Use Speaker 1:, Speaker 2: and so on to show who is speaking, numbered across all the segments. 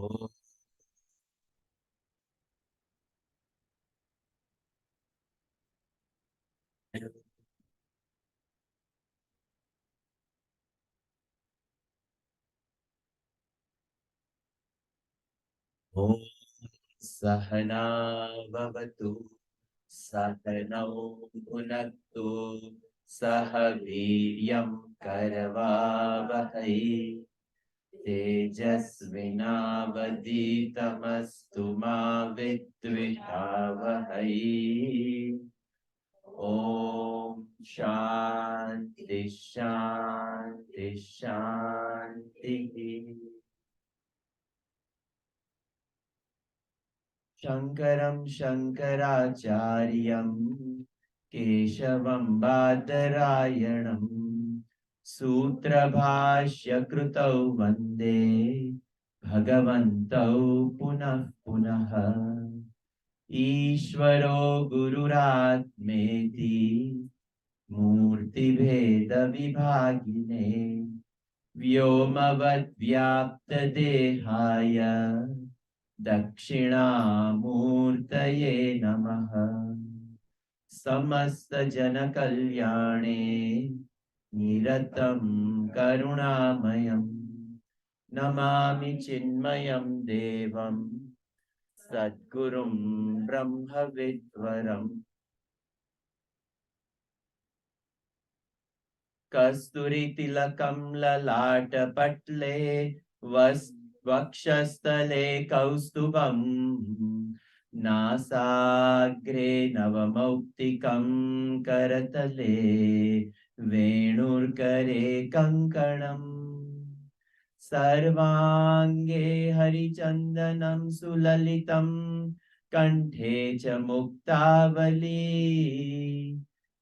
Speaker 1: Om Sahana Bhavatu Sahanau Bhunaktu Sahaviryam Karavavahai Tejasvinavaditamastu ma vidvishavahai. Om Shanti Shanti Shanti. Shankaram Shankaracharyam Keshavam Badarayanam Sutra Bhashya Krutau Vande Bhagavantau Punah Punaha Ishvaro Gururatmeti Murti Bheda Vibhagine Vyomavad Vyapta Dehaya Dakshinamurtaye Namaha Samasta Jana Kalyane Niratam Karunamayam Namami Chinmayam Devam Sadgurum Brahmavidvaram Kasturi Tilakam Lalata Patle Vakshastale Kaustubam Nasagre Navamauktikam Karatale Venurkare Kankanam Sarvange Harichandanam Sulalitam Kanthe cha Muktavali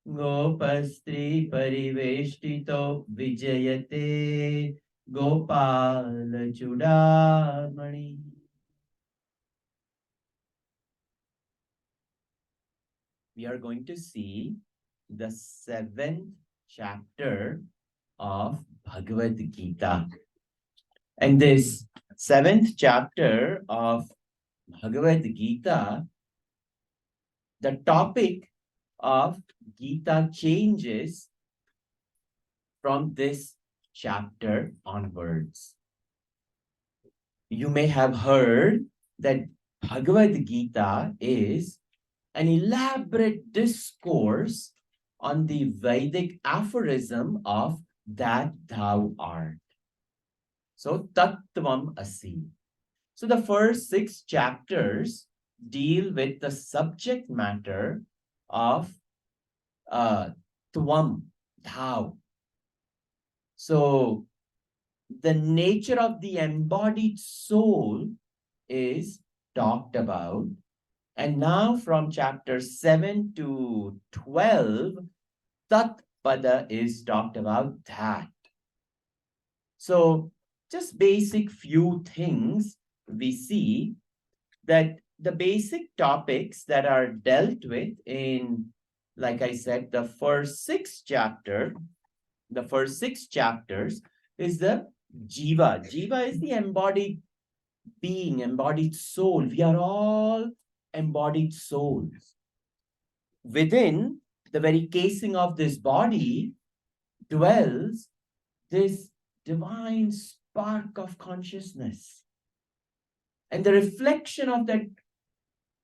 Speaker 1: Gopastri Pariveshtito Vijayate Gopala Chudamani. We are going to see the 7th chapter of Bhagavad Gita. And this 7th chapter of Bhagavad Gita, the topic of Gita changes from this chapter onwards. You may have heard that Bhagavad Gita is an elaborate discourse on the Vedic aphorism of that thou art. So, Tattvam Asi. So, the first 6 chapters deal with the subject matter of Tvam, thou. So, the nature of the embodied soul is talked about. And now from chapter 7 to 12, Tat Pada is talked about that. So, just basic few things we see that the basic topics that are dealt with in, like I said, the first 6 chapters is the Jiva. Jiva is the embodied being, embodied soul. We are all embodied souls. Within the very casing of this body dwells this divine spark of consciousness. And the reflection of that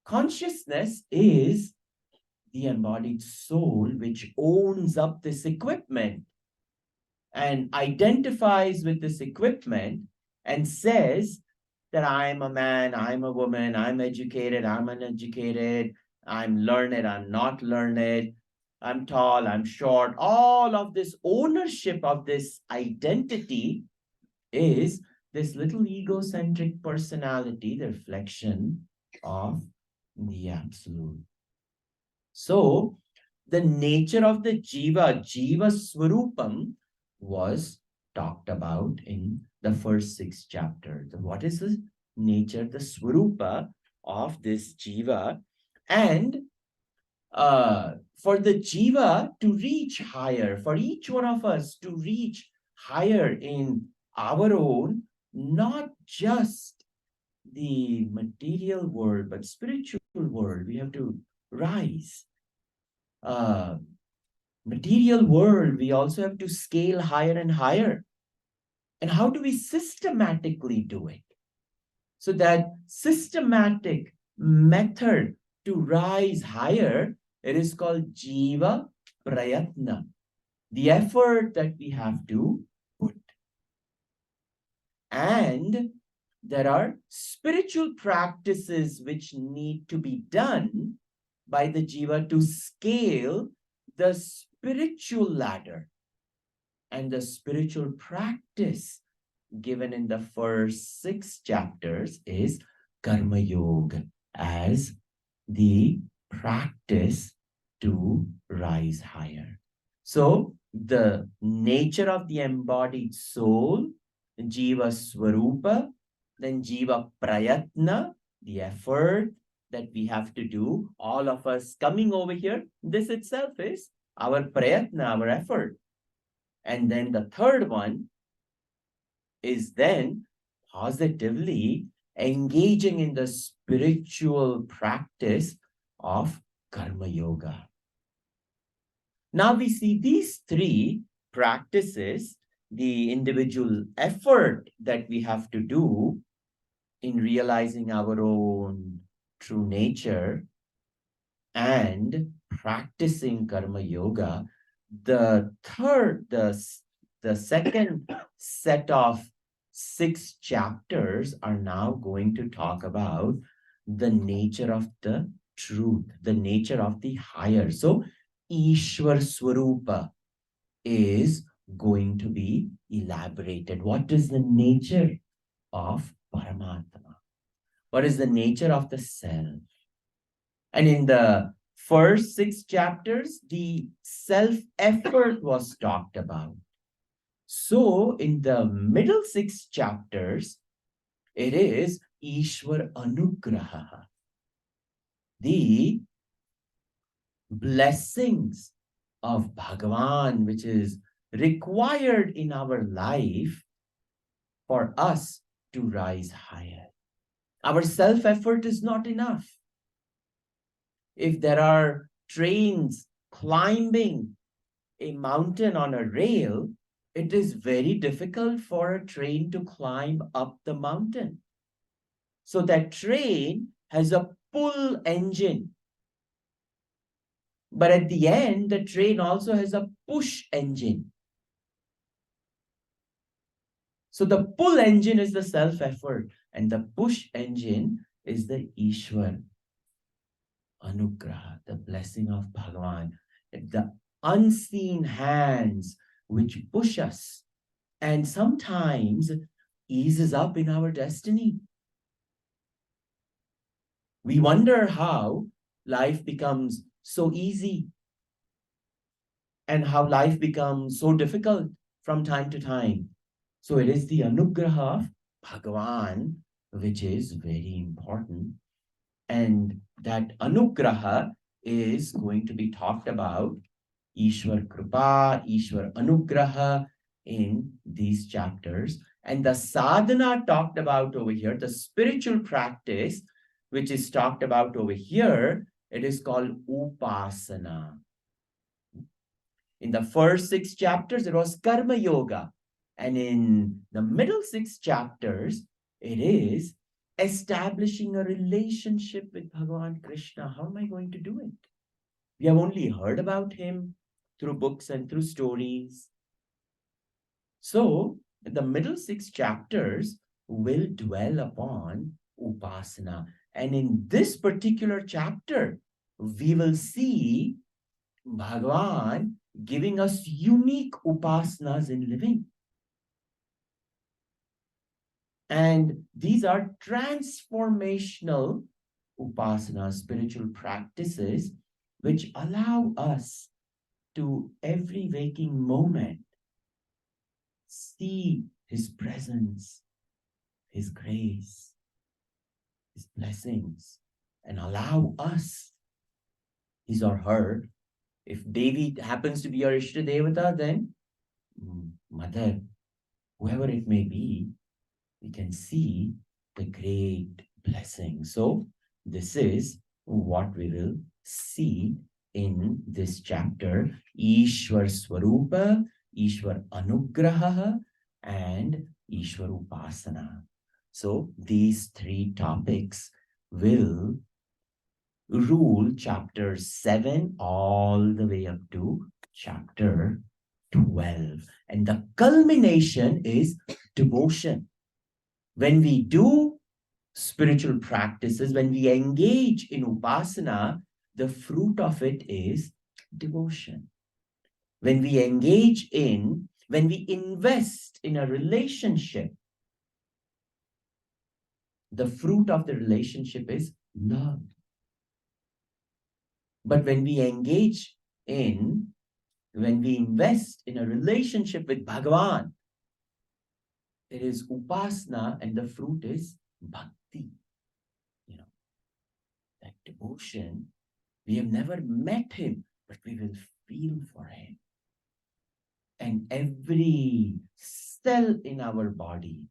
Speaker 1: consciousness is the embodied soul, which owns up this equipment and identifies with this equipment and says that I'm a man, I'm a woman, I'm educated, I'm uneducated, I'm learned, I'm not learned, I'm tall, I'm short. All of this ownership of this identity is this little egocentric personality, the reflection of the absolute. So, the nature of the Jiva, Jiva Swarupam, was talked about in the first 6 chapters. What is the nature, the Swarupa of this Jiva? And for the Jiva to reach higher, for each one of us to reach higher in our own, not just the material world, but spiritual world. We have to rise. Material world, we also have to scale higher and higher. And how do we systematically do it? So that systematic method to rise higher, it is called Jiva Prayatna, the effort that we have to put. And there are spiritual practices which need to be done by the Jiva to scale the spiritual ladder. And the spiritual practice given in the first 6 chapters is Karma Yoga as the practice to rise higher. So the nature of the embodied soul, Jiva Swarupa, then Jiva Prayatna, the effort that we have to do, all of us coming over here, this itself is our Prayatna, our effort. And then the third one is then positively engaging in the spiritual practice of Karma Yoga. Now we see these 3 practices, the individual effort that we have to do in realizing our own true nature and practicing Karma Yoga. The second set of 6 chapters are now going to talk about the nature of the truth, the nature of the higher. So Ishwar Swarupa is going to be elaborated. What is the nature of Paramatma? What is the nature of the self? And in the first 6 chapters, the self-effort was talked about. So in the middle 6 chapters, it is Ishwar Anugraha, the blessings of Bhagavan, which is required in our life for us to rise higher. Our self-effort is not enough. If there are trains climbing a mountain on a rail, it is very difficult for a train to climb up the mountain. So that train has a pull engine. But at the end, the train also has a push engine. So the pull engine is the self-effort, and the push engine is the Ishwar Anugraha, the blessing of Bhagavan, the unseen hands which push us and sometimes eases up in our destiny. We wonder how life becomes so easy and how life becomes so difficult from time to time. So it is the Anugraha of Bhagavan which is very important. And that Anugraha is going to be talked about, Ishwar Kripa, Ishwar Anugraha, in these chapters. And the sadhana talked about over here, the spiritual practice, which is talked about over here, it is called Upasana. In the first 6 chapters, it was Karma Yoga. And in the middle 6 chapters, it is establishing a relationship with Bhagavan Krishna. How am I going to do it? We have only heard about him through books and through stories. So the middle 6 chapters will dwell upon Upasana. And in this particular chapter, we will see Bhagavan giving us unique upasanas in living. And these are transformational upasanas, spiritual practices, which allow us to every waking moment see his presence, his grace, his blessings, and allow us, his or her, if Devi happens to be your Ishta Devata, then Mother, whoever it may be, we can see the great blessing. So this is what we will see in this chapter. Ishwar Swarupa, Ishwar Anugraha, and Ishwar Upasana. So these three topics will rule chapter 7 all the way up to chapter 12. And the culmination is devotion. When we do spiritual practices, when we engage in upasana, the fruit of it is devotion. When we when we invest in a relationship, the fruit of the relationship is love. But when we invest in a relationship with Bhagavan, it is upasana and the fruit is bhakti. You know, that devotion, we have never met him, but we will feel for him. And every cell in our body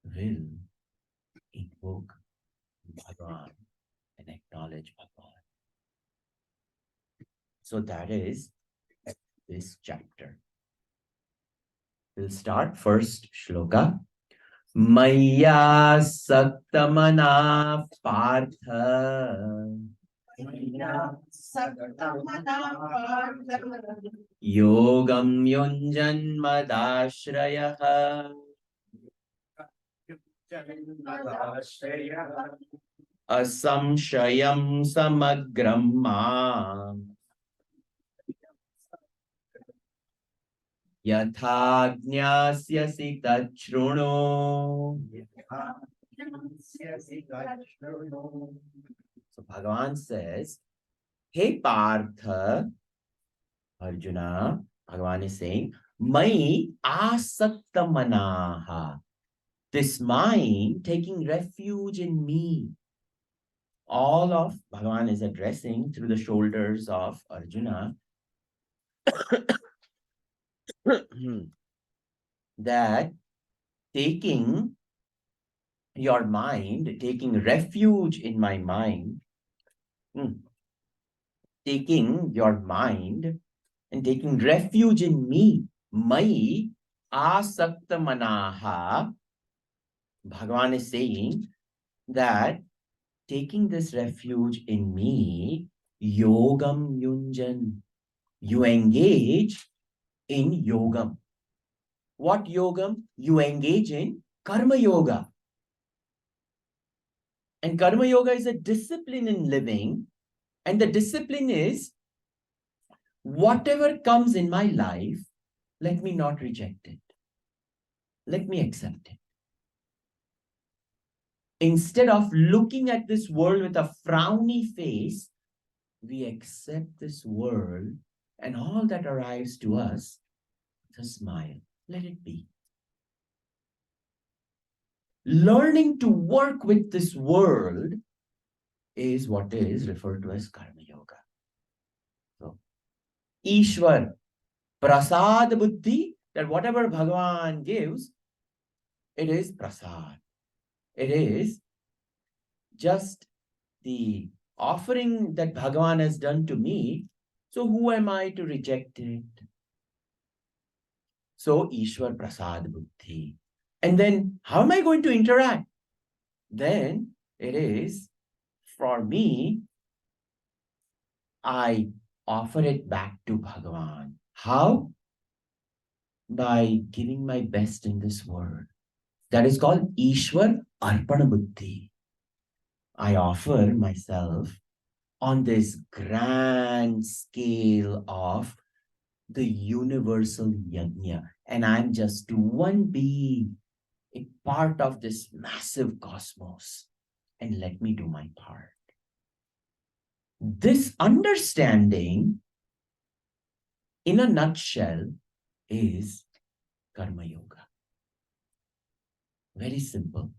Speaker 1: will invoke Bhagavan and acknowledge Bhagavan. So that is this chapter. We'll start first shloka. Maya saktamana partha yogam yunjanmadashrayah asamshayam samagram mam yatha jnasyasi tachrunu. So Bhagavan says, hey Partha, Arjuna, Bhagavan is saying, Mai asakta manaha. This mind taking refuge in me. All of Bhagavan is addressing through the shoulders of Arjuna that taking your mind, taking refuge in my mind, taking your mind and taking refuge in me, Mai asakta manaha. Bhagavan is saying that taking this refuge in me, yogam yunjan, you engage in yogam. What yogam? You engage in karma yoga. And karma yoga is a discipline in living. And the discipline is whatever comes in my life, let me not reject it. Let me accept it. Instead of looking at this world with a frowny face, we accept this world and all that arrives to us with a smile. Let it be. Learning to work with this world is what is referred to as karma yoga. So, Ishwar, prasad buddhi, that whatever Bhagavan gives, it is prasad. It is just the offering that Bhagavan has done to me. So who am I to reject it? So Ishwar prasad buddhi. And then how am I going to interact? Then it is, for me, I offer it back to Bhagavan. How? By giving my best in this world. That is called Ishwar Arpana Buddhi. I offer myself on this grand scale of the universal yajna. And I'm just one being, a part of this massive cosmos. And let me do my part. This understanding, in a nutshell, is karma yoga. Very simple.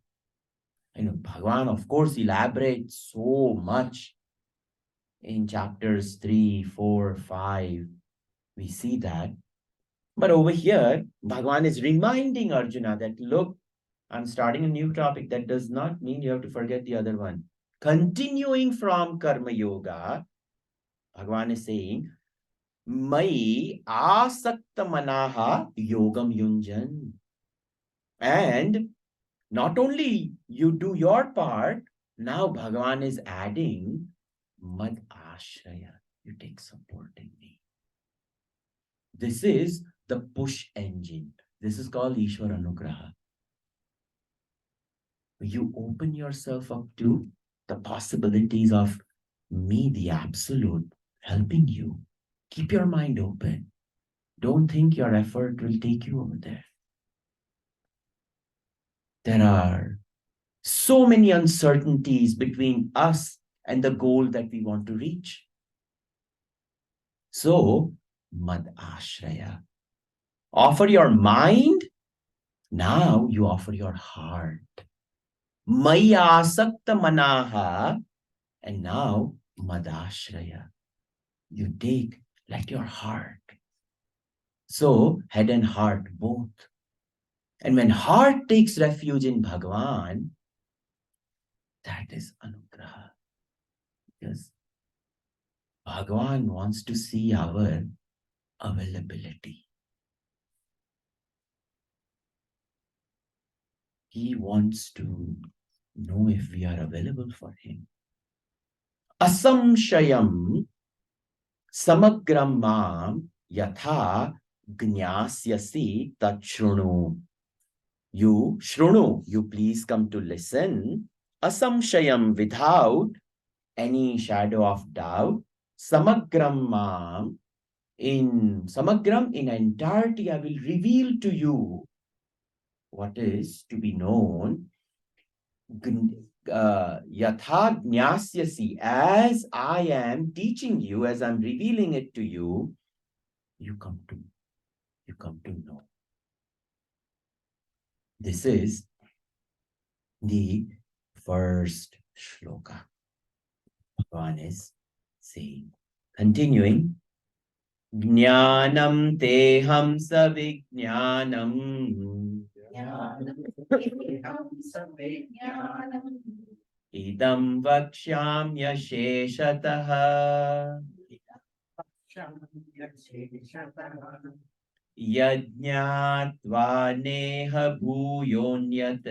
Speaker 1: Bhagavan, of course, elaborates so much in chapters 3, 4, 5. We see that. But over here, Bhagavan is reminding Arjuna that, look, I'm starting a new topic. That does not mean you have to forget the other one. Continuing from Karma Yoga, Bhagavan is saying, Mai asakta manaha yogam yunjan. And not only you do your part, now Bhagavan is adding mad ashraya. You take support in me. This is the push engine. This is called Ishwar Anugraha. You open yourself up to the possibilities of me, the absolute, helping you. Keep your mind open. Don't think your effort will take you over there. There are so many uncertainties between us and the goal that we want to reach. So, mad ashraya. Offer your mind. Now you offer your heart. Maya sakta manaha. And now madashraya. You take, let your heart. So, head and heart both. And when heart takes refuge in Bhagavan, that is anugraha. Because Bhagavan wants to see our availability. He wants to know if we are available for him. Asamshayam samagram mam yatha gnasyasi tachrunu. You, shrunu, you please come to listen. Asamshayam, without any shadow of doubt. Samagram mam, in samagram, in entirety, I will reveal to you what is to be known. Yatha jnasyasi, as I am teaching you, as I'm revealing it to you, you come to know. This is the first shloka. Bhagavan is saying, continuing, Jnanam teham savijnanam idam vakshamya sheshataha yajñātvā neha bhūyonyat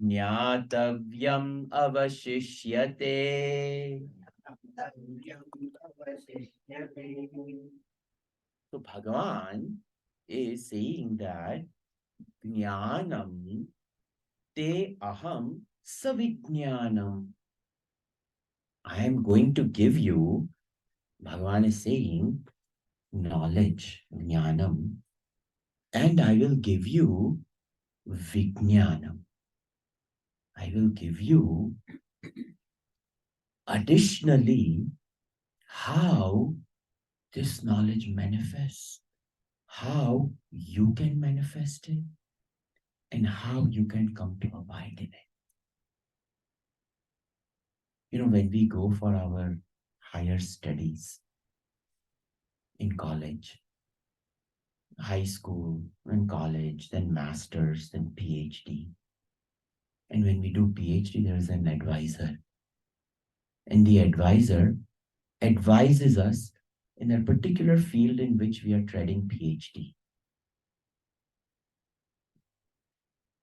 Speaker 1: Jnātavyam avashishyate. So Bhagavan is saying that Jnanam te aham savijnanam. I am going to give you, Bhagavan is saying, knowledge, jnanam, and I will give you vijnanam. I will give you additionally how this knowledge manifests, how you can manifest it, and how you can come to abide in it. You know, when we go for our higher studies in college, high school, and college, then masters, then PhD. And when we do PhD, there is an advisor. And the advisor advises us in a particular field in which we are treading PhD.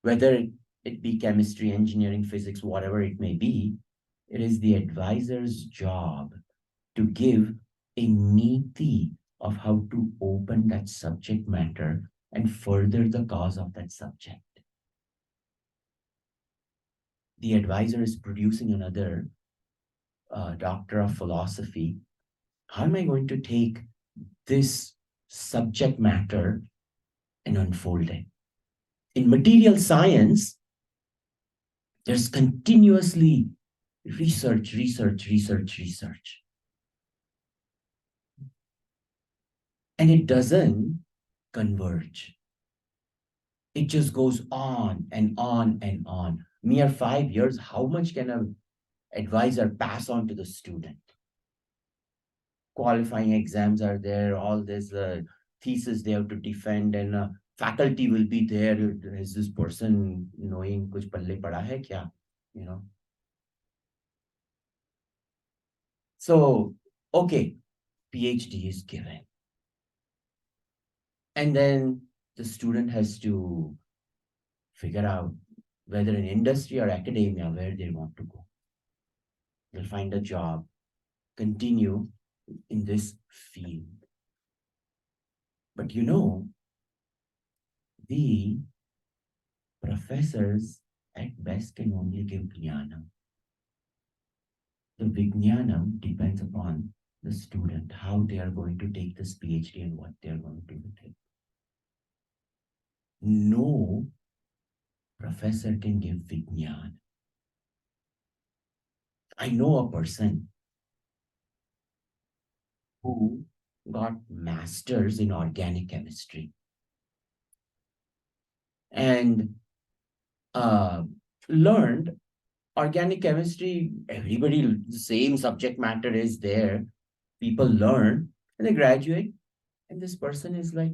Speaker 1: Whether it be chemistry, engineering, physics, whatever it may be, it is the advisor's job to give a niti of how to open that subject matter and further the cause of that subject. The advisor is producing another doctor of philosophy. How am I going to take this subject matter and unfold it? In material science, there's continuously research. And it doesn't converge. It just goes on and on and on. Mere 5 years, how much can an advisor pass on to the student? Qualifying exams are there, all this thesis they have to defend, and faculty will be there. Is this person knowing kuch palle pada hai kya? You know. So, okay, PhD is given. And then the student has to figure out whether in industry or academia where they want to go. They'll find a job, continue in this field. But the professors at best can only give jnana. The vijnanam depends upon the student, how they are going to take this PhD and what they are going to do with it. No professor can give vijnana. I know a person who got masters in organic chemistry and learned organic chemistry. Everybody, the same subject matter is there. People learn and they graduate. And this person is like,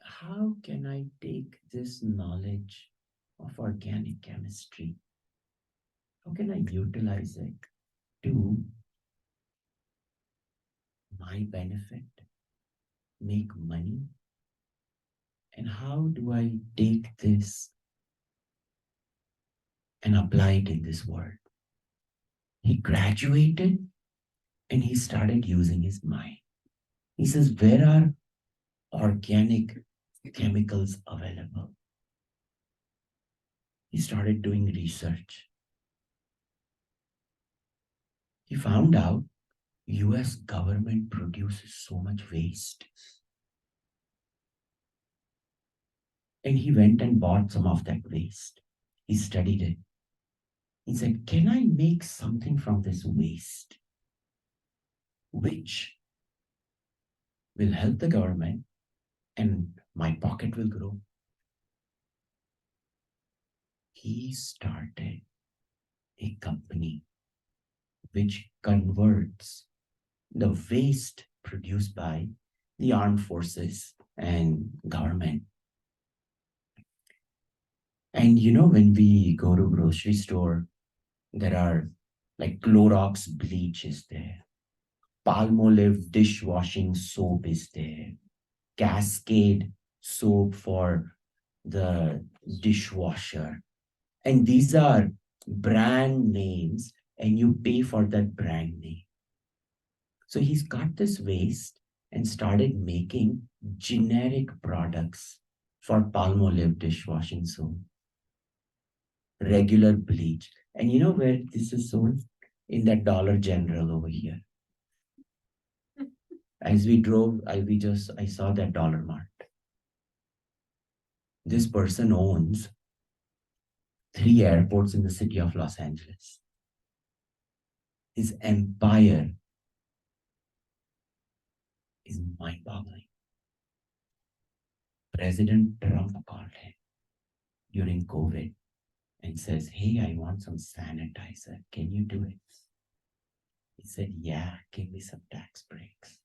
Speaker 1: how can I take this knowledge of organic chemistry? How can I utilize it to my benefit, make money? And how do I take this and apply it in this world? He graduated and he started using his mind. He says, where are organic chemicals available? He started doing research. He found out US government produces so much waste. And he went and bought some of that waste. He studied it. He said, can I make something from this waste which will help the government and my pocket will grow? He started a company which converts the waste produced by the armed forces and government. And when we go to grocery store, there are like Clorox bleach is there, Palmolive dishwashing soap is there, Cascade soap for the dishwasher. And these are brand names, and you pay for that brand name. So he's got this waste and started making generic products for Palmolive dishwashing soap, regular bleach. And you know where this is sold? In that Dollar General over here. As we drove, I saw that Dollar Mart. This person owns 3 airports in the city of Los Angeles. His empire is mind-boggling. President Trump called him during COVID and says, hey, I want some sanitizer. Can you do it? He said, yeah, give me some tax breaks.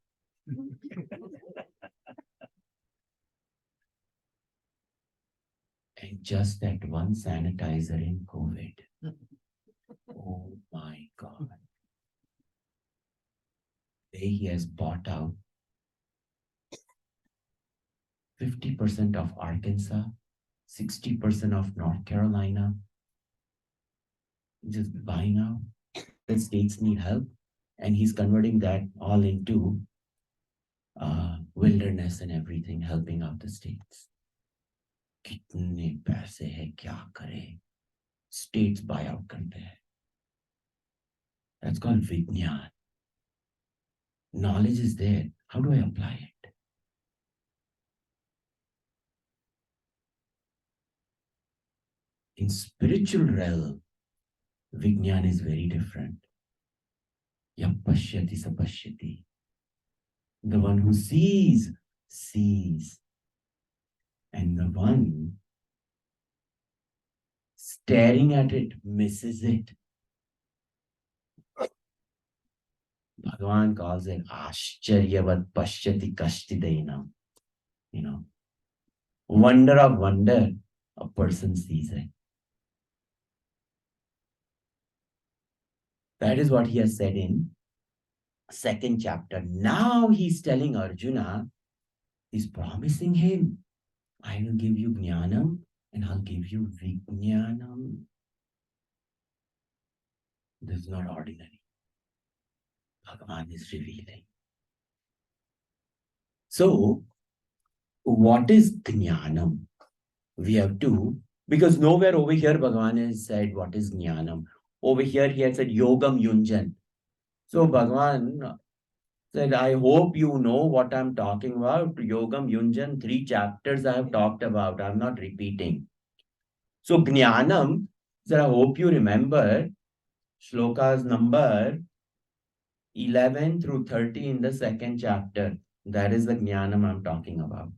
Speaker 1: And just that one sanitizer in COVID. Oh my God. He has bought out 50% of Arkansas, 60% of North Carolina. Just buying out. The states need help. And he's converting that all into wilderness and everything, helping out the states. कितने पैसे हैं क्या करें? States buy out करते हैं. That's called Vijnan. Knowledge is there. How do I apply it? In spiritual realm, Vijnan is very different. Yam pashyati sapashyati. The one who sees, sees. And the one staring at it misses it. Bhagavan calls it Ashcharyavat Pashyati Kashtidainam. you know, wonder of wonder, a person sees it. That is what he has said in second chapter. Now he's telling Arjuna, he's promising him, I will give you jnanam and I'll give you vijnanam. This is not ordinary. Bhagavan is revealing. So, what is jnanam? We have to, because nowhere over here Bhagavan has said what is jnanam. Over here he had said yogam yunjan. So Bhagavan said, I hope you know what I'm talking about. Yogam yunjan, 3 chapters I have talked about. I'm not repeating. So jnanam, sir, I hope you remember shlokas number 11 through 30 in the second chapter. That is the jnanam I'm talking about.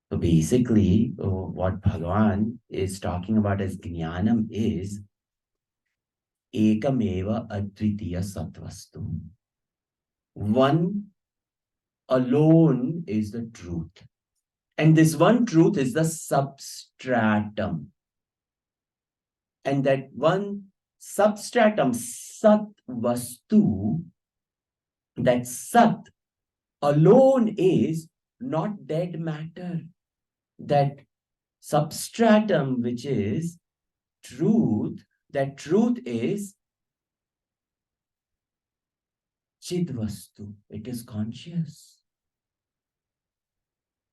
Speaker 1: So basically, what Bhagavan is talking about as jnanam is ekameva advitiya satvastu. One alone is the truth. And this one truth is the substratum. And that one substratum, sat vastu, that sat alone is not dead matter. That substratum, which is truth, that truth is chidvastu. It is conscious.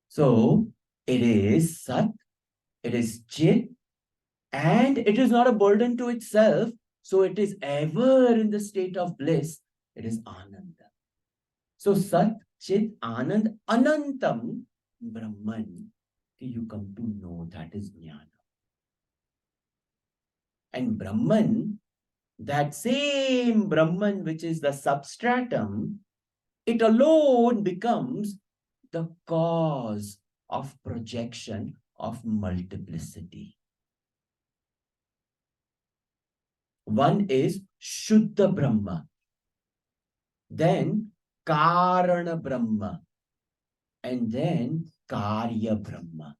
Speaker 1: So it is sat, it is chid, and it is not a burden to itself. So it is ever in the state of bliss. It is ananda. So sat, chid, anand, anantam, Brahman. You come to know that is jnana. And Brahman, that same Brahman which is the substratum, it alone becomes the cause of projection of multiplicity. One is Shuddha Brahma, then Karana Brahma, and then Karya Brahma.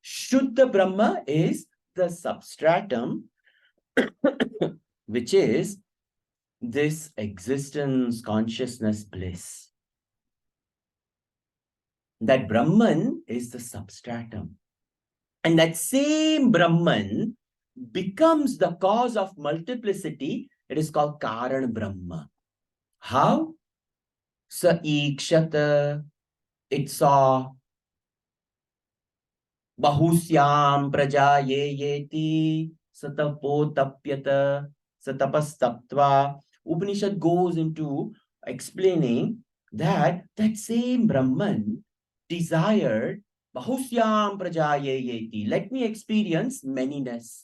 Speaker 1: Shuddha Brahma is the substratum, which is this existence, consciousness, bliss. That Brahman is the substratum. And that same Brahman becomes the cause of multiplicity. It is called Karan Brahma. How? Sa ikshata, it saw bahusyam praja ye yeti satapo tapyata satapastaptva. Upanishad goes into explaining that that same Brahman desired bahusyam praja ye yeti. Let me experience manyness.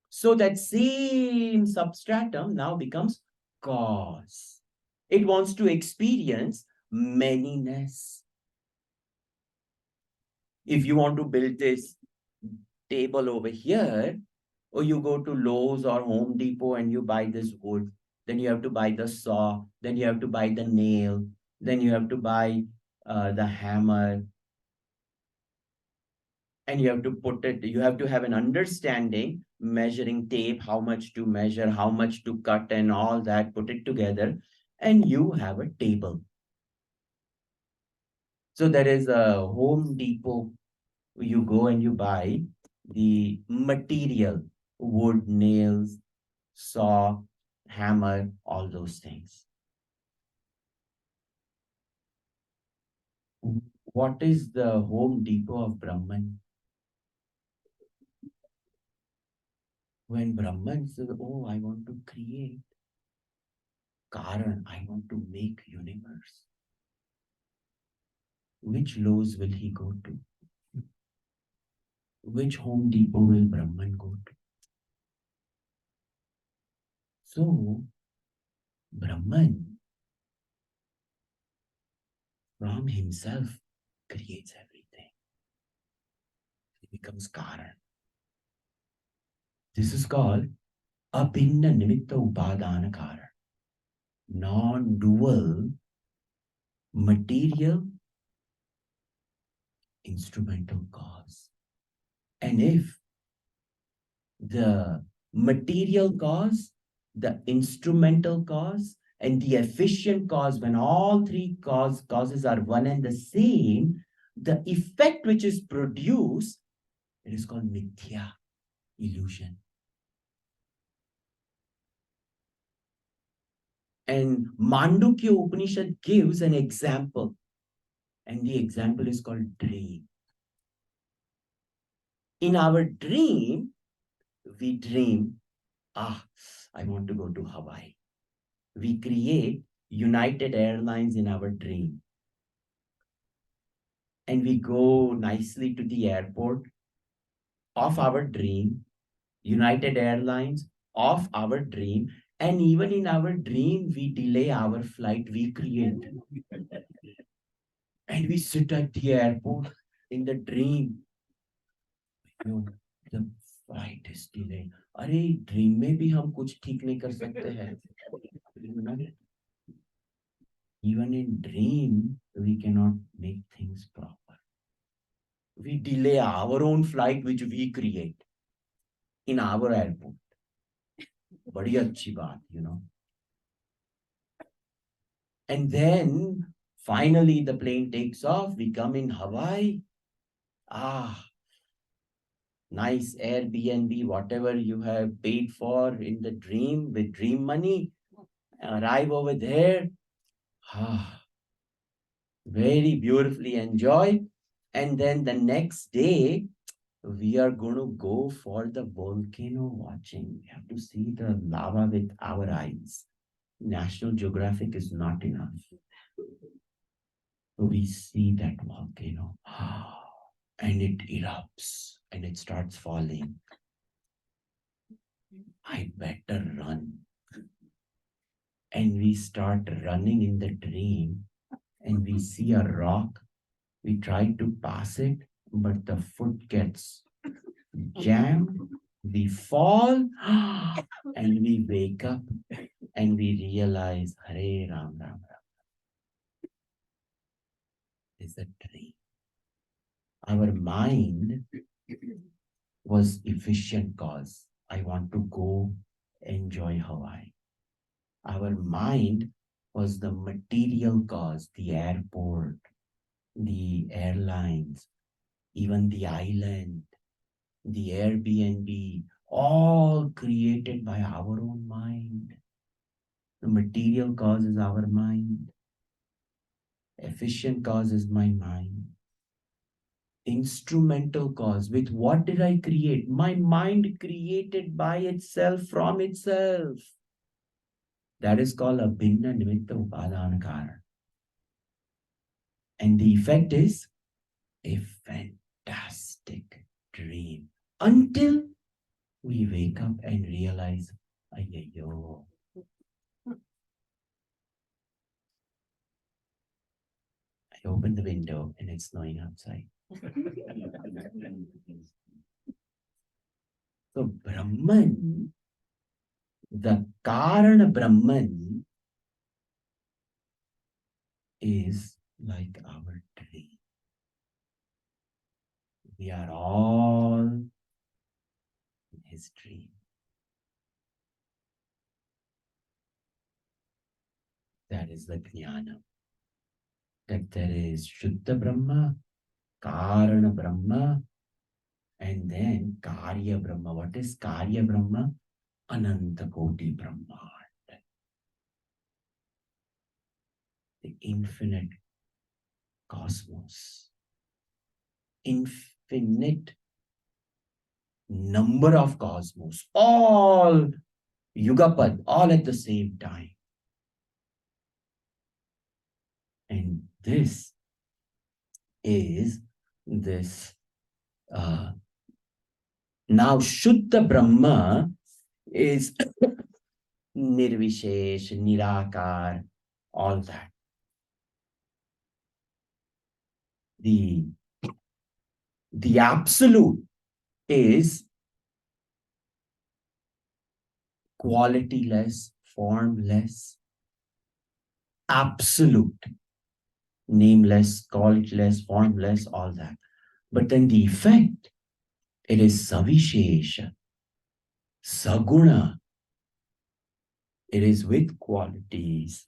Speaker 1: So that same substratum now becomes cause. It wants to experience manyness. If you want to build this table over here, or you go to Lowe's or Home Depot and you buy this wood, then you have to buy the saw, then you have to buy the nail, then you have to buy the hammer, and you have to put it, you have to have an understanding, measuring tape, how much to measure, how much to cut and all that, put it together, and you have a table. So there is a Home Depot, you go and you buy the material, wood, nails, saw, hammer, all those things. What is the Home Depot of Brahman? When Brahman says, oh, I want to create Karan, I want to make universe. Which Lowe's will he go to? Which Home Depot will Brahman go to? So, Brahman from himself creates everything. He becomes Karan. This is called Abhinna Nimitta Upadana Karan. Non-dual material, instrumental cause. And if the material cause, the instrumental cause, and the efficient cause, when all three causes are one and the same, the effect which is produced, it is called mithya, illusion. And Mandukya Upanishad gives an example, and the example is called dream. In our dream, we dream, I want to go to Hawaii. We create United Airlines in our dream. And we go nicely to the airport of our dream, United Airlines of our dream. And even in our dream, we delay our flight, we create. And we sit at the airport in the dream. The flight is delayed. अरे dream में भी हम कुछ ठीक नहीं कर सकते हैं. Even in dream, we cannot make things proper. We delay our own flight, which we create in our airport. बड़ी अच्छी बात. And then finally the plane takes off. We come in Hawaii. Nice Airbnb, whatever you have paid for in the dream with dream money. Arrive over there. Very beautifully enjoy. And then the next day, we are going to go for the volcano watching. We have to see the lava with our eyes. National Geographic is not enough. So we see that volcano and it erupts and it starts falling. I better run. And we start running in the dream and we see a rock. We try to pass it, but the foot gets jammed. We fall and we wake up and we realize, Hare Ram, Ram, Ram. Is a dream. Our mind was efficient cause. I want to go enjoy Hawaii. Our mind was the material cause, the airport, the airlines, even the island, the Airbnb, all created by our own mind. The material cause is our mind. Efficient cause is my mind. Instrumental cause, with what did I create? My mind created by itself from itself. That is called a Bhinna Nimitta Upadana Karana. And the effect is a fantastic dream until we wake up and realize, ayyo. I open the window and it's snowing outside. So Brahman, the Karana Brahman is like our dream. We are all in his dream. That is the Jnana. That there is Shuddha Brahma, Karana Brahma, and then Karya Brahma. What is Karya Brahma? Ananta Koti Brahma. The infinite cosmos. Infinite number of cosmos. All Yugapad, all at the same time. And this is this. Now, Shuddha Brahma is Nirvishesh, Nirakar, all that. The absolute is qualityless, formless, absolute. nameless, qualityless, formless, all that. But then the effect, it is savishesha, saguna. It is with qualities,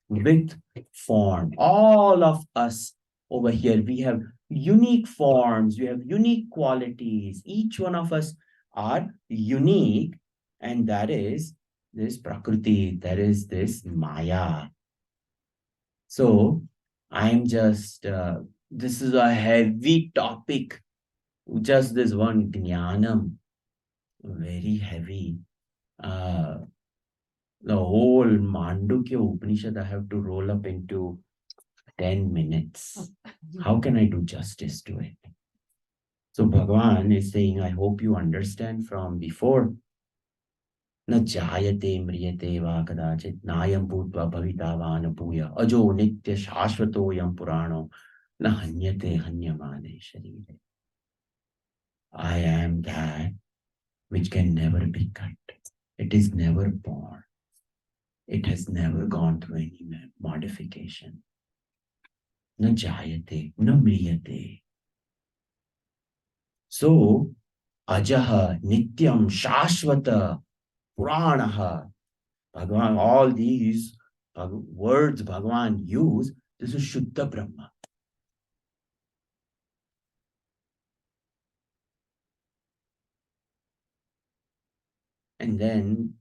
Speaker 1: with form. All of us over here, we have unique forms, we have unique qualities. Each one of us are unique, and that is this Prakriti, that is this Maya. So I'm just, this is a heavy topic, just this one Jnanam, very heavy. Uh, the whole Mandukya Upanishad I have to roll up into 10 minutes. How can I do justice to it? So Bhagavan is saying, I hope you understand from before. Na jayate mriyate va kadachit nayam bhutva bhavita vanapuya ajo nitya shashvato yam purano na hanyate hanyamane sharire. I am that which can never be cut. It is never born. It has never gone through any modification. Na jayate, na mriyate. So, ajaha, nityam, shashvata, puranaha, Bhagavan, all these words Bhagavan use, this is Shuddha Brahma. And then,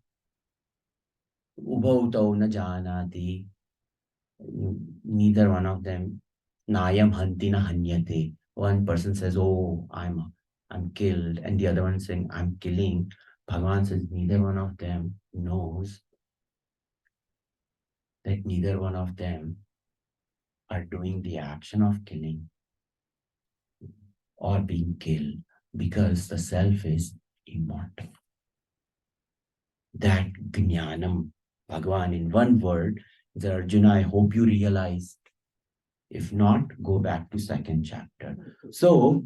Speaker 1: ubhautau na janati, neither one of them, nayam hanti na hanyate. One person says, oh, I'm killed, and the other one saying, I'm killing. Bhagavan says, neither one of them knows that neither one of them are doing the action of killing or being killed, because the self is immortal. That Jnanam, Bhagavan, in one word, the Arjuna, I hope you realize. If not, go back to second chapter. So,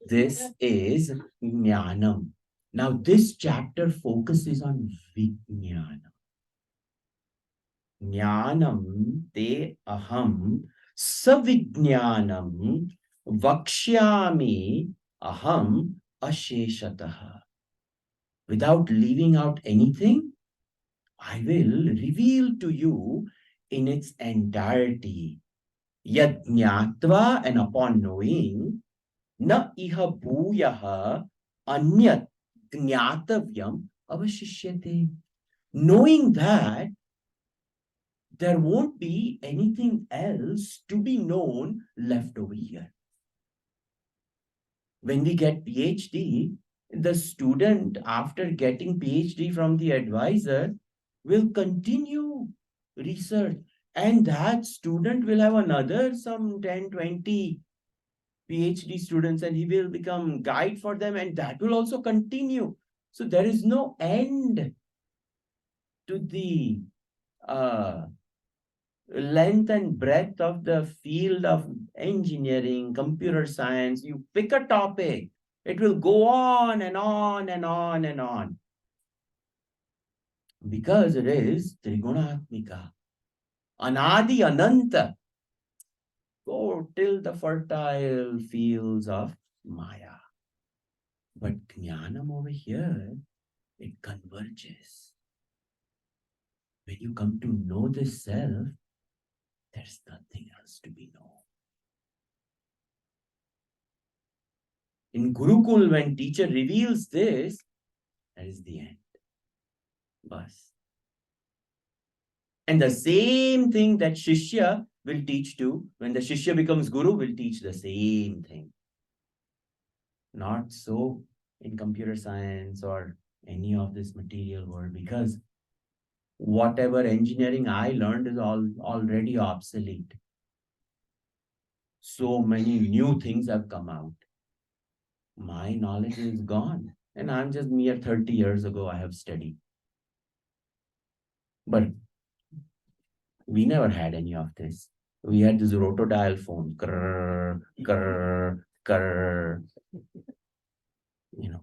Speaker 1: this is Jnanam. Now, this chapter focuses on Vijnanam. Jnanam te aham savijnanam vakshyami aham asheshataha. Without leaving out anything, I will reveal to you in its entirety. Yad jnatva, and upon knowing, na iha bhuyaha anyat jnatavyam avashishyate. Knowing that there won't be anything else to be known left over here. When we get PhD, the student, after getting PhD from the advisor, will continue research, and that student will have another some 10, 20 PhD students, and he will become guide for them, and that will also continue. So there is no end to the length and breadth of the field of engineering, computer science. You pick a topic, it will go on and on and on and on. Because it is Trigunatmika, Anadi Ananta. Go till the fertile fields of Maya. But Jnanam over here, it converges. When you come to know this self, there's nothing else to be known. In Gurukul, when teacher reveals this, that is the end. Bas. And the same thing that Shishya will teach to, when the Shishya becomes Guru, will teach the same thing. Not so in computer science or any of this material world, because whatever engineering I learned is already obsolete. So many new things have come out. My knowledge is gone. And I'm just mere 30 years ago I have studied. But we never had any of this. We had this rotodial phone. Grrr, grrr, grrr. You know.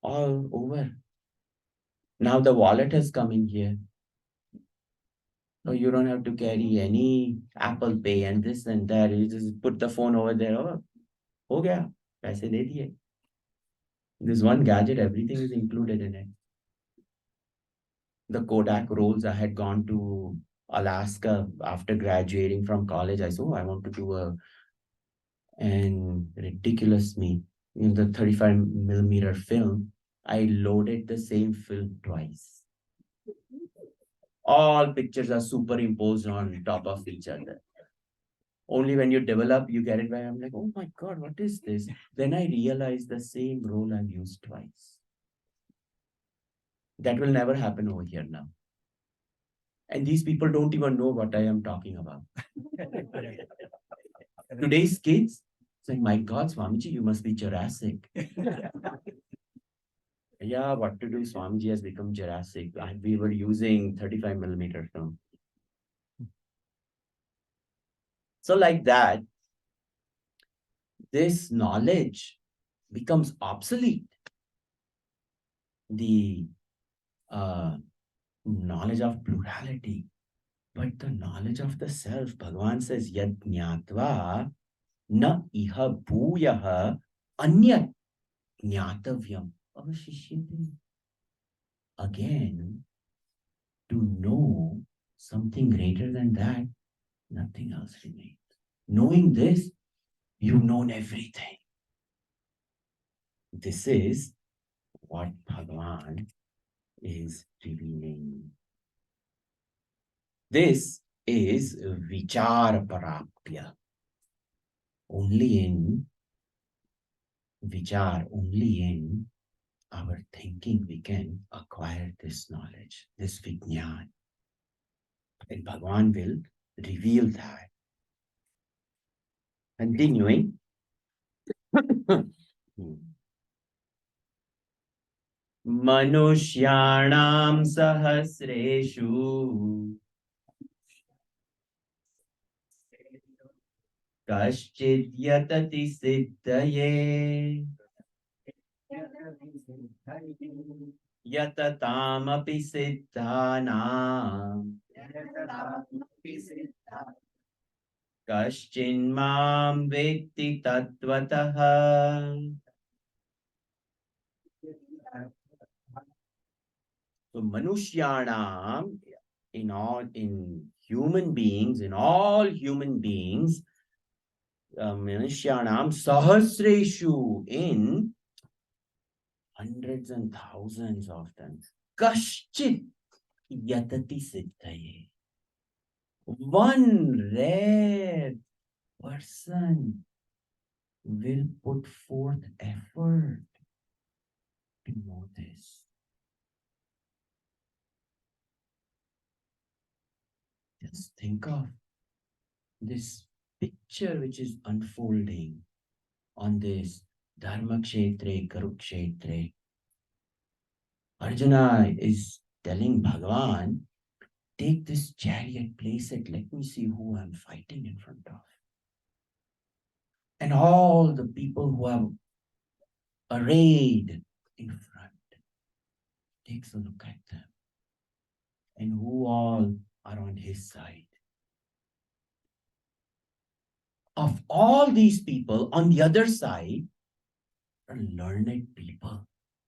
Speaker 1: All over. Now the wallet has come in here. So you don't have to carry any Apple Pay and this and that. You just put the phone over there. Oh, हो गया, पैसे दे दिए. This one gadget, everything is included in it. The Kodak rolls, I had gone to Alaska after graduating from college. I said, oh, I want to do and ridiculous me. In the 35mm film, I loaded the same film twice. All pictures are superimposed on top of each other. Only when you develop, you get it back. I'm like, oh my God, what is this? Then I realized the same roll I've used twice. That will never happen over here now. And these people don't even know what I am talking about. Today's kids, it's like, my God, Swamiji, you must be Jurassic. Yeah, what to do? Swamiji has become Jurassic. We were using 35mm film. So like that, this knowledge becomes obsolete. The knowledge of plurality, but the knowledge of the self, Bhagavan says, yad jnatva na iha bhuyaha anyat jnatavyam avashishyate. Again, to know something greater than that, nothing else remains. Knowing this, you've known everything. This is what Bhagavan is revealing. This is vichar parapya. Only in vichar, only in our thinking we can acquire this knowledge, this vijnana. And Bhagavan will reveal that. Continuing. Manushyanam sahasreshu kaschid yatati siddhaye yatataamapi siddhanam kaschinmam vetti tattvataha. So Manushyanam, in human beings, in all human beings, Manushyanam Sahasreshu, in hundreds and thousands of them. Kaschit Yatati Siddhaye. One rare person will put forth effort to know this. Just think of this picture which is unfolding on this Dharma Kshetre, Kurukshetre. Arjuna is telling Bhagavan, take this chariot, place it, let me see who I'm fighting in front of. And all the people who are arrayed in front, takes a look at them. And who all are on his side. Of all these people, on the other side, are learned people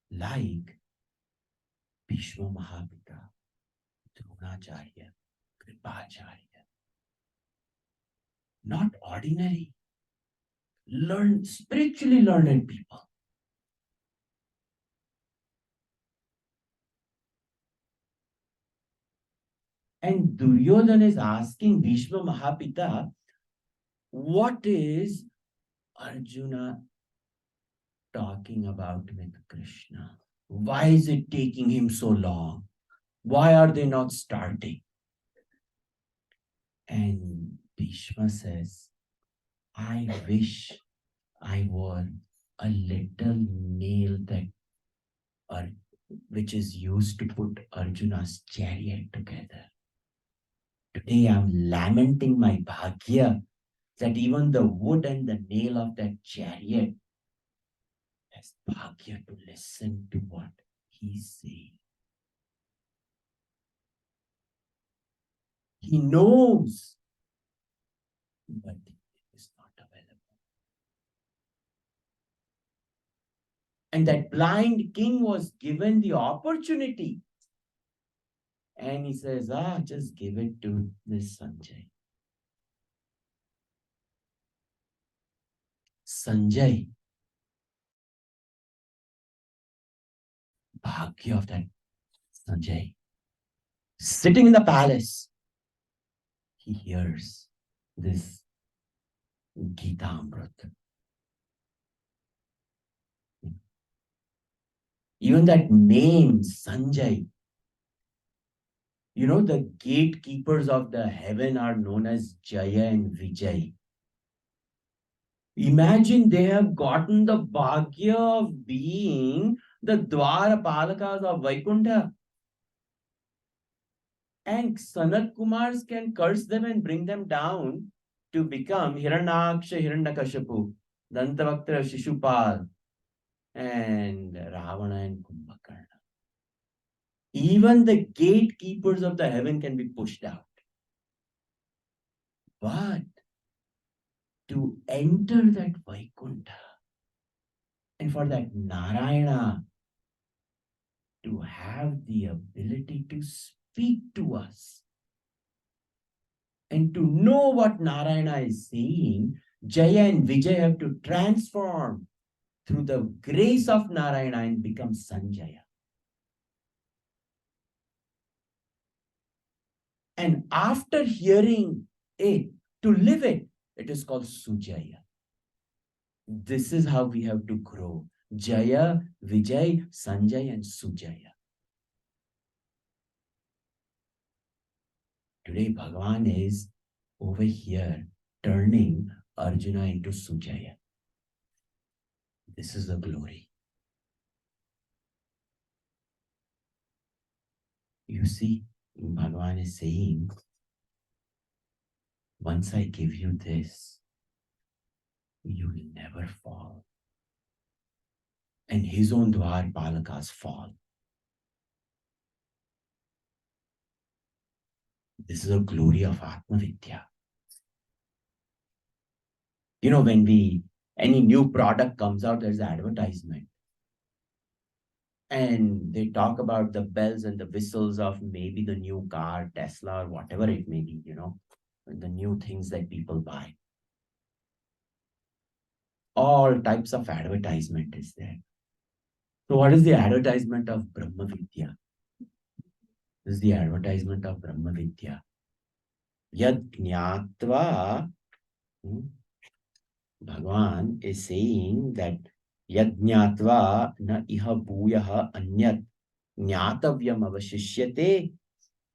Speaker 1: like Bhishma Mahapita, Dronacharya, Kripacharya. Not ordinary, spiritually learned people. And Duryodhana is asking Bhishma Mahapita, what is Arjuna talking about with Krishna? Why is it taking him so long? Why are they not starting? And Bhishma says, I wish I were a little nail that which is used to put Arjuna's chariot together. Today I'm lamenting my bhagya that even the wood and the nail of that chariot has bhagya to listen to what he's saying. He knows, but it is not available. And that blind king was given the opportunity. And he says, just give it to this Sanjay. Sanjay, Bhagya of that Sanjay, sitting in the palace, he hears this Gita Amrit. Even that name, Sanjay, the gatekeepers of the heaven are known as Jaya and Vijay. Imagine they have gotten the Bhagya of being the Dwara Palakas of Vaikuntha. And Sanat Kumars can curse them and bring them down to become Hiranyaksha, Hiranyakashipu, Dantavaktra, Shishupal, and Ravana and Kumbhakarna. Even the gatekeepers of the heaven can be pushed out. But to enter that Vaikuntha, and for that Narayana to have the ability to speak to us and to know what Narayana is saying, Jaya and Vijay have to transform through the grace of Narayana and become Sanjaya. And after hearing it, to live it, it is called Sujaya. This is how we have to grow. Jaya, Vijay, Sanjay, and Sujaya. Today, Bhagavan is over here turning Arjuna into Sujaya. This is the glory. You see, Bhagavan is saying, once I give you this, you will never fall. And his own Dwar Palakas fall. This is the glory of Atma Vidya. When any new product comes out, there's advertisement. And they talk about the bells and the whistles of maybe the new car, Tesla, or whatever it may be, the new things that people buy. All types of advertisement is there. So what is the advertisement of Brahma Vidya? This is the advertisement of Brahma Vidya. Yad Jnatva, Bhagavan is saying that Yad Jnatva na iha bhuyaha anyat jnatavyam avashishyate.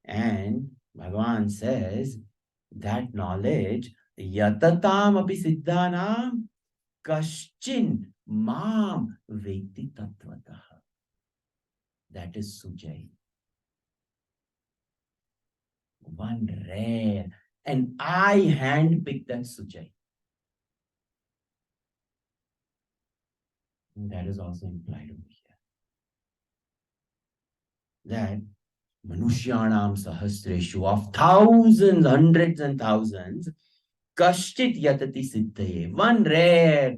Speaker 1: And Bhagavan says that knowledge yatatam api siddhanam kaschin mam veti tatvatah. That is Sujai. One rare. And I handpicked that Sujai. That is also implied over here. That Manushyanam Sahasreshu, of thousands, hundreds and thousands, Kashchit Yatati Siddhaye. One rare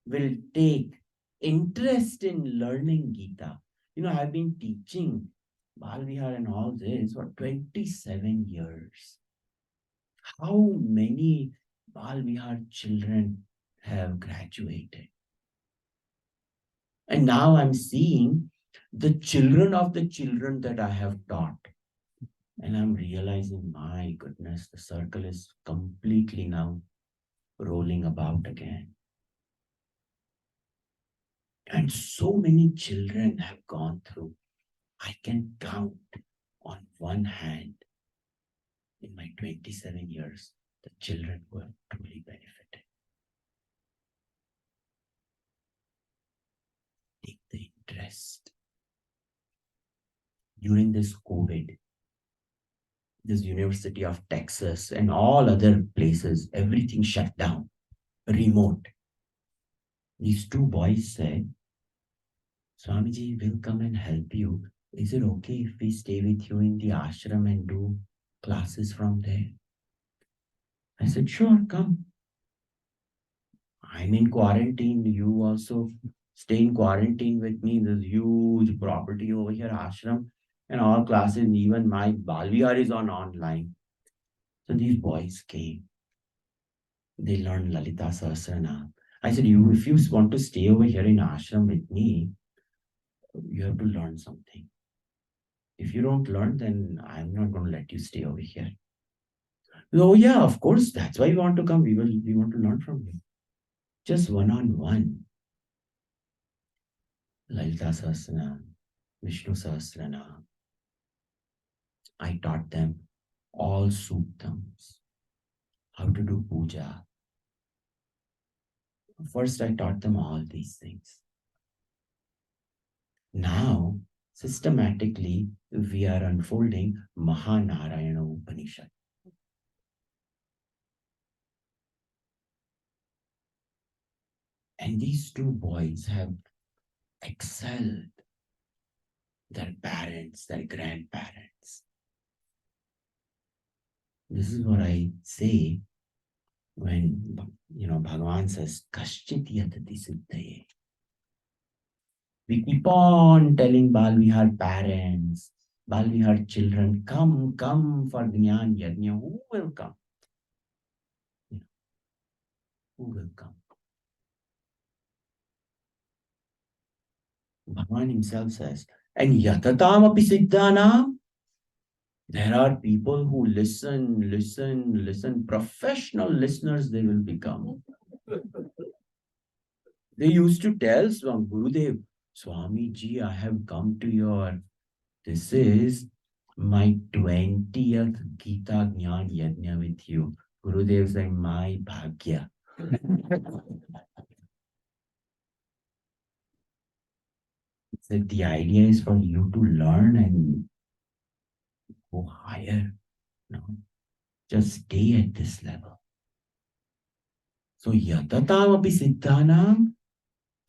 Speaker 1: will take interest in learning Gita. I've been teaching Bal Vihar and all this for 27 years. How many Bal Vihar children have graduated? And now I'm seeing the children of the children that I have taught. And I'm realizing, my goodness, the circle is completely now rolling about again. And so many children have gone through. I can count on one hand in my 27 years the children who have truly benefited. Take the interest. During this COVID, this University of Texas and all other places, everything shut down, remote. These two boys said, Swamiji will come and help you. Is it okay if we stay with you in the ashram and do classes from there. I said, sure, come. I'm in quarantine. You also stay in quarantine with me. There's huge property over here, ashram, and all classes. Even my Balvihar is on online. So these boys came. They learned Lalita Sahasranam. I said, you, if you want to stay over here in ashram with me, you have to learn something. If you don't learn, then I'm not going to let you stay over here. Oh yeah, of course. That's why we want to come. We want to learn from you. Just one-on-one. Lalita Sahasranam, Vishnu Sahasranam. I taught them all suktams, how to do puja. First, I taught them all these things. Now, systematically, we are unfolding Mahanarayana Upanishad. And these two boys have excelled their parents, their grandparents. This is what I say when, Bhagavan says, Kaschit yatati siddhaye. We keep on telling Balvihar parents, Balvihar children, come for Jnana Yajna. Who will come? Who will come? Bhagavan himself says, and yatatam api siddhanam. There are people who listen, professional listeners they will become. They used to tell Swami Gurudev, Swami Ji, I have come to this is my 20th Gita Jnana Yajna with you. Gurudev said, my bhagya. So the idea is for you to learn and go higher. Just stay at this level. So yatatam api siddhanam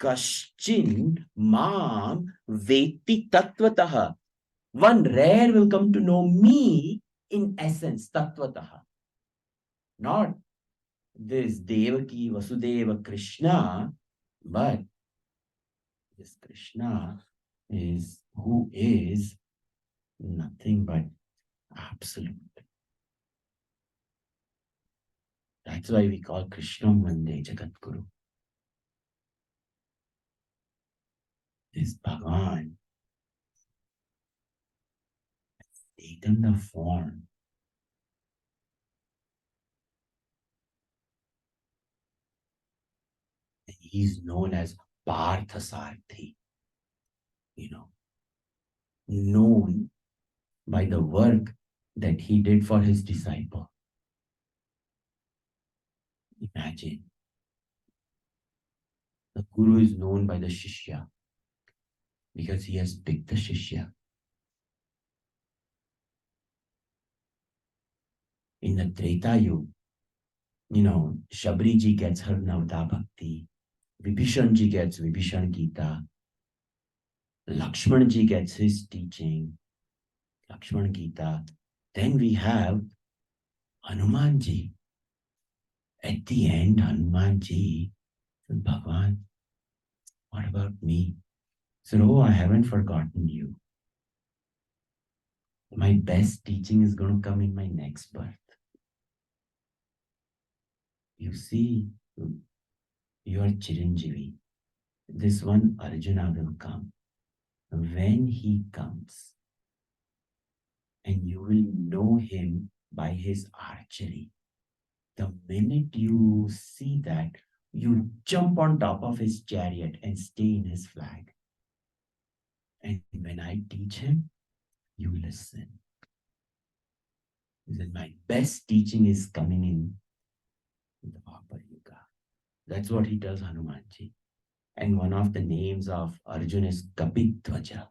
Speaker 1: kaschin mam veti tattvataha. One rare will come to know me in essence, tattvataha. Not this Devaki, Vasudeva, Krishna, but this Krishna is who is nothing but absolute. That's why we call Krishna Vande Jagat Guru. This Bhagavan has taken the form. He's known as Parthasarthi, known by the work that he did for his disciple. Imagine. The Guru is known by the Shishya because he has picked the Shishya. In the Treta Yuga, Shabri ji gets her Navada Bhakti, Vibhishan ji gets Vibhishan Gita, Lakshman ji gets his teaching, Lakshman Gita. Then we have Hanuman ji. At the end, Hanuman ji said, Bhagavan, what about me? He said, oh, I haven't forgotten you. My best teaching is going to come in my next birth. You see, you are Chiranjeevi. This one Arjuna will come. When he comes, and you will know him by his archery. The minute you see that, you jump on top of his chariot and stay in his flag. And when I teach him, you listen. He said, my best teaching is coming in the Bhagavad Gita. That's what he tells Hanumanji. And one of the names of Arjuna is Kapidwaja,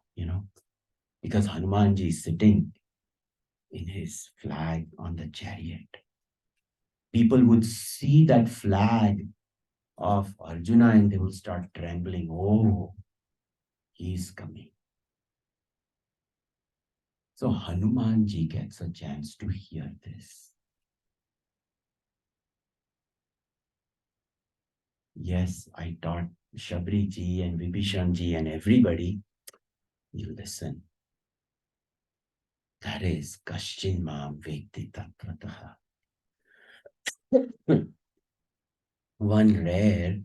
Speaker 1: because Hanumanji is sitting in his flag on the chariot. People would see that flag of Arjuna and they will start trembling. Oh, he is coming. So Hanumanji gets a chance to hear this. Yes, I taught Shabriji and Vibhishanji and everybody, you listen. That is Kaschin Mam Vekti Tattvataha. One rare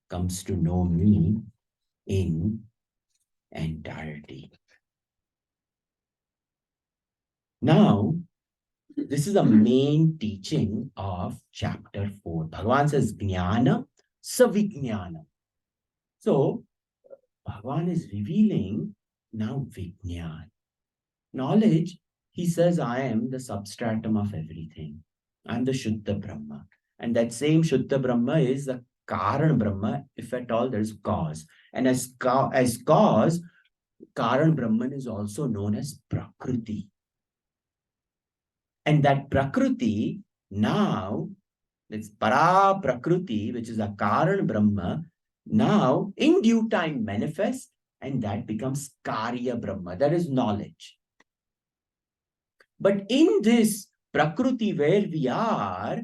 Speaker 1: comes to know me in entirety. Now, this is the main teaching of chapter 4. Bhagavan says Jnana Savijnana. So, Bhagavan is revealing now Vijnan. Knowledge, he says, I am the substratum of everything. I am the Shuddha Brahma. And that same Shuddha Brahma is the Karan Brahma, if at all there is cause. And as cause, Karan Brahman is also known as Prakriti. And that Prakriti now, it's Para Prakriti, which is a Karan Brahma, now in due time manifests, and that becomes Karya Brahma. That is knowledge. But in this Prakriti where we are,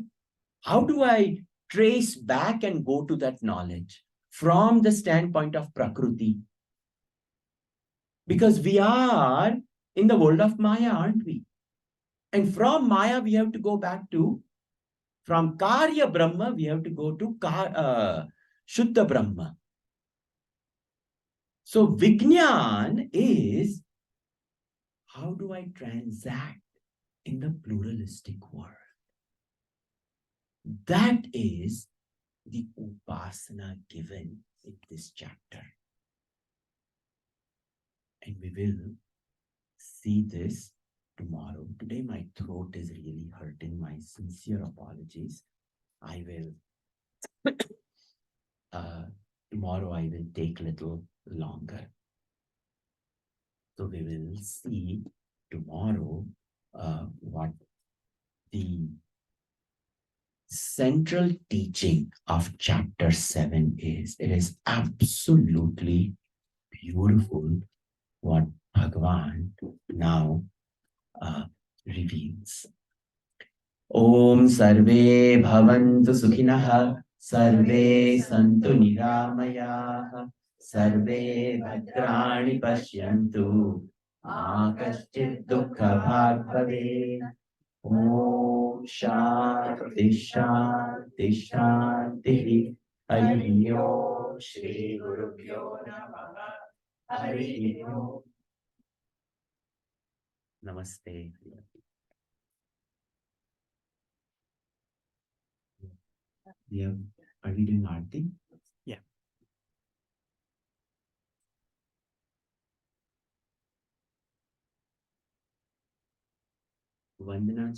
Speaker 1: how do I trace back and go to that knowledge from the standpoint of Prakriti? Because we are in the world of Maya, aren't we? And from Maya, we have to go back to, from Karya Brahma, we have to go to Shuddha Brahma. So Vijnan is, how do I transact in the pluralistic world? That is the upasana given in this chapter. And we will see this tomorrow. Today my throat is really hurting. My sincere apologies. I will, tomorrow I will take a little longer. So we will see tomorrow what the central teaching of chapter 7 is. It is absolutely beautiful what Bhagavan now reveals. Om Sarve Bhavantu Sukhinah Sarve Santu Niramayah Sarve Bhadrani Pashyantu Ma Kaschid Dukkha Bhag Bhavet. Om Shanti Shanti Shanti Hari Om Shri Gurubhyo Namaha Hari Om. Namaste. Yeah. Are we doing Aarti? Yeah. Vandana.